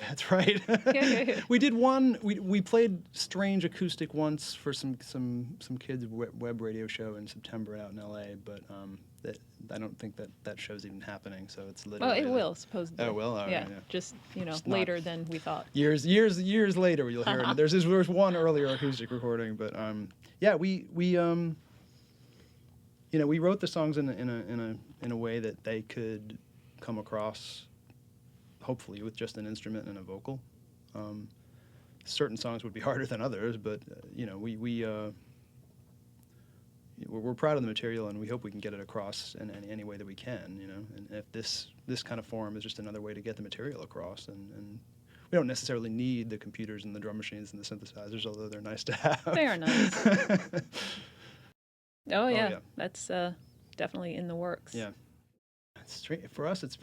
That's right. We did one. We played Strange Acoustic once for some kids' web radio show in September out in L.A. But that I don't think that show's even happening. So it's literally. Well, it will supposedly. Oh, will. Yeah, just just later than we thought. Years later, you'll hear it. There's one earlier acoustic recording, but yeah, we wrote the songs in a way that they could come across, hopefully, with just an instrument and a vocal. Certain songs would be harder than others, but we're proud of the material, and we hope we can get it across in any way that we can. And if this kind of form is just another way to get the material across, and we don't necessarily need the computers and the drum machines and the synthesizers, although they're nice to have. They are nice. Oh yeah, that's definitely in the works. Yeah, for us, it's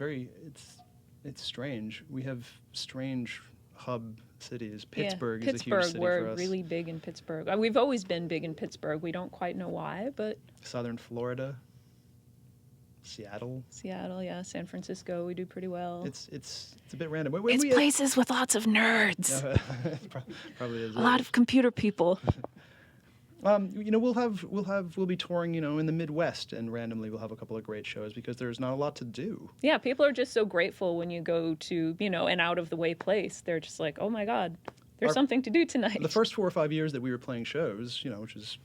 strange. We have strange hub cities. Pittsburgh is a huge city for us. We're really big in Pittsburgh. We've always been big in Pittsburgh. We don't quite know why, but Southern Florida, Seattle, yeah, San Francisco. We do pretty well. It's a bit random. It's places with lots of nerds. Probably is. A lot of computer people. We'll be touring, in the Midwest, and randomly we'll have a couple of great shows because there's not a lot to do. Yeah, people are just so grateful when you go to, an out of the way place. They're just like, oh my God, there's something to do tonight. The first 4 or 5 years that we were playing shows, which is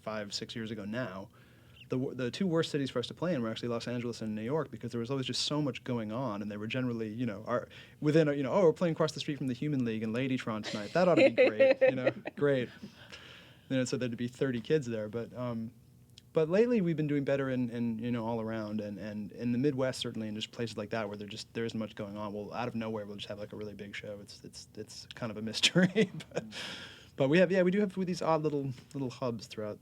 5-6 years ago now, the two worst cities for us to play in were actually Los Angeles and New York, because there was always just so much going on, and they were generally, we're playing across the street from the Human League and Ladytron tonight. That ought to be great, great. So there'd be 30 kids there, but lately we've been doing better in all around, and in the Midwest certainly, and just places like that where there isn't much going on. Well, out of nowhere we'll just have like a really big show. It's kind of a mystery, but we do have these odd little hubs throughout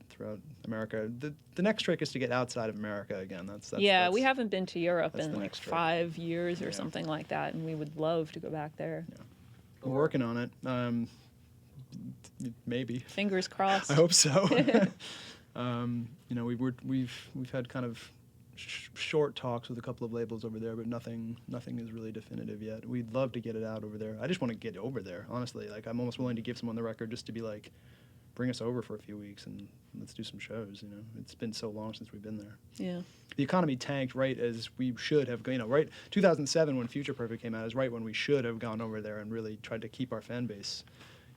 America. The next trick is to get outside of America again. That's we haven't been to Europe in like 5 years or something like that, and we would love to go back there. Yeah. We're working on it. Maybe. Fingers crossed. I hope so. We've had kind of short talks with a couple of labels over there, but nothing is really definitive yet. We'd love to get it out over there. I just want to get over there, honestly. Like, I'm almost willing to give someone the record just to be like, bring us over for a few weeks and let's do some shows. It's been so long since we've been there. Yeah. The economy tanked right as we should have. Right 2007 when Future Perfect came out is right when we should have gone over there and really tried to keep our fan base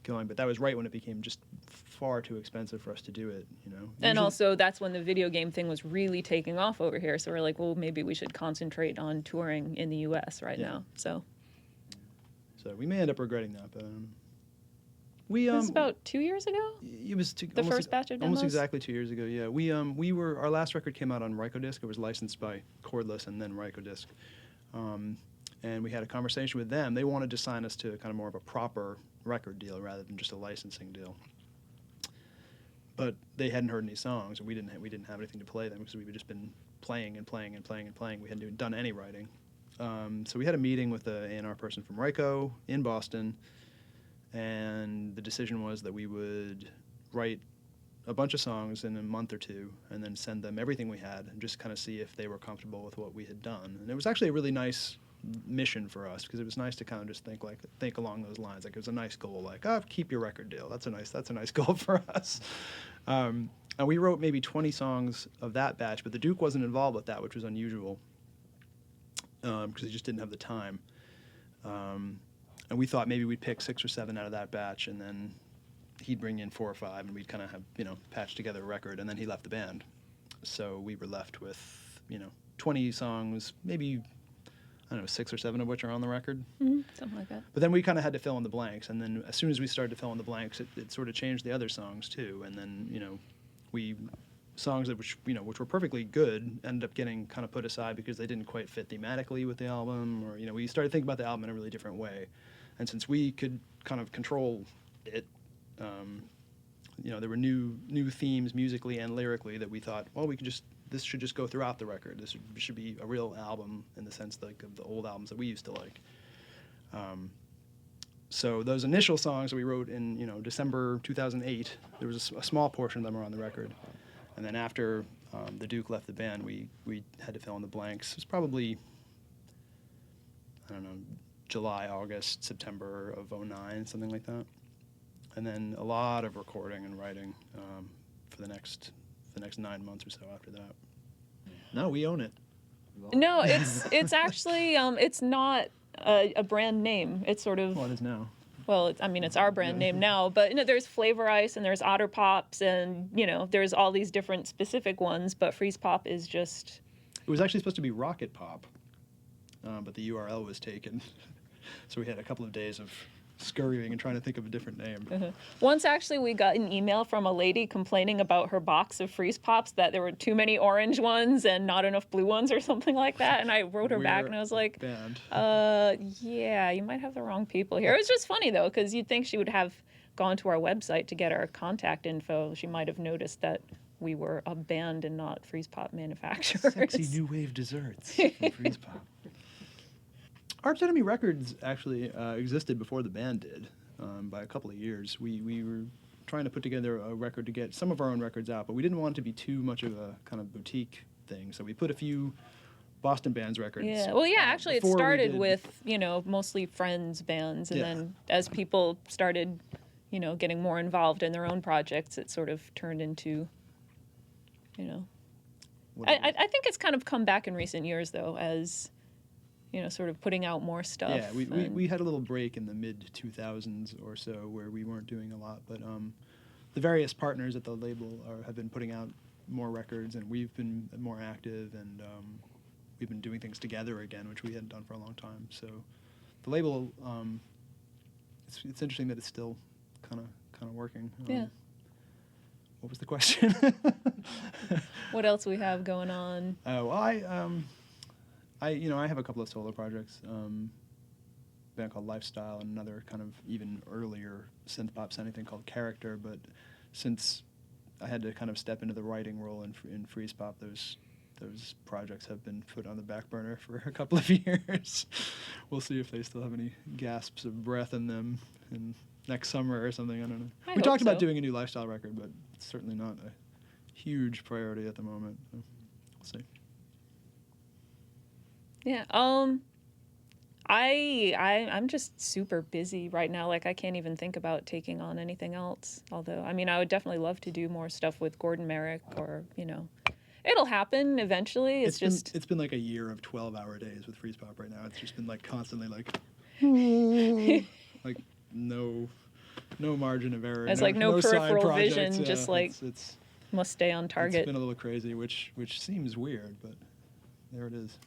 going, but that was right when it became just far too expensive for us to do it, And also, that's when the video game thing was really taking off over here. So we're like, well, maybe we should concentrate on touring in the U.S. now. So we may end up regretting that, but it was about 2 years ago. It was the first batch of demos? Almost exactly 2 years ago. Yeah, our last record came out on Rykodisc. It was licensed by Cordless and then Rykodisc. And we had a conversation with them. They wanted to sign us to kind of more of a proper record deal rather than just a licensing deal. But they hadn't heard any songs, and we didn't have anything to play them because we'd just been playing and playing and playing and playing. We hadn't even done any writing. So we had a meeting with the A&R person from Ryko in Boston, and the decision was that we would write a bunch of songs in a month or two and then send them everything we had and just kind of see if they were comfortable with what we had done. And it was actually a really nice mission for us because it was nice to kind of just think along those lines. Like, it was a nice goal, like, keep your record deal. That's a nice goal for us. And we wrote maybe 20 songs of that batch, but the Duke wasn't involved with that, which was unusual because he just didn't have the time. And we thought maybe we'd pick 6 or 7 out of that batch, and then he'd bring in 4 or 5, and we'd kind of have patched together a record. And then he left the band, so we were left with 20 songs, maybe 6 or 7 of which are on the record. Mm-hmm, something like that. But then we kind of had to fill in the blanks, and then as soon as we started to fill in the blanks, it sort of changed the other songs too. And then songs which were perfectly good ended up getting kind of put aside because they didn't quite fit thematically with the album, or we started thinking about the album in a really different way. And since we could kind of control it, there were new themes musically and lyrically that we thought, well, this should just go throughout the record. This should be a real album in the sense of the old albums that we used to like. So those initial songs that we wrote in December 2008, there was a small portion of them are on the record. And then after the Duke left the band, we had to fill in the blanks. It was probably, July, August, September of '09, something like that. And then a lot of recording and writing for the next 9 months or so after that. No, we own it. No, it's actually it's not a brand name. It's sort of Well, it is now. well, it's our brand name now, but there's Flavor Ice and there's Otter Pops and there's all these different specific ones, but Freezepop is just. It was actually supposed to be Rocket Pop, but the URL was taken, so we had a couple of days of scurrying and trying to think of a different name. Once actually we got an email from a lady complaining about her box of Freeze Pops that there were too many orange ones and not enough blue ones or something like that, and I wrote her back and I was like, yeah, you might have the wrong people here. It was just funny though, because you'd think she would have gone to our website to get our contact info. She might have noticed that we were a band and not Freeze Pop manufacturers. Sexy new wave desserts from Freeze Pop. Archenemy Records actually existed before the band did by a couple of years. We were trying to put together a record to get some of our own records out, but we didn't want it to be too much of a kind of boutique thing, so we put a few Boston bands records. Yeah, well, yeah, actually it started with, mostly friends bands, and then as people started, getting more involved in their own projects, it sort of turned into, I think it's kind of come back in recent years, though, as... sort of putting out more stuff. Yeah, we had a little break in the mid-2000s or so where we weren't doing a lot, but the various partners at the label have been putting out more records, and we've been more active, and we've been doing things together again, which we hadn't done for a long time. So the label, it's interesting that it's still kind of working. Yeah. What was the question? What else we have going on? Oh, well, I have a couple of solo projects. A band called Lifestyle and another kind of even earlier synth pop sounding called Character. But since I had to kind of step into the writing role in Freezepop, those projects have been put on the back burner for a couple of years. We'll see if they still have any gasps of breath in them in next summer or something. I don't know. We talked about doing a new Lifestyle record, but it's certainly not a huge priority at the moment. So we'll see. Yeah. I'm just super busy right now. Like, I can't even think about taking on anything else. Although, I would definitely love to do more stuff with Gordon Merrick, or it'll happen eventually. It's been like a year of 12-hour days with Freezepop right now. It's just been like constantly like like no margin of error. It's like no peripheral vision. Yeah, just like it's must stay on target. It's been a little crazy, which seems weird, but there it is.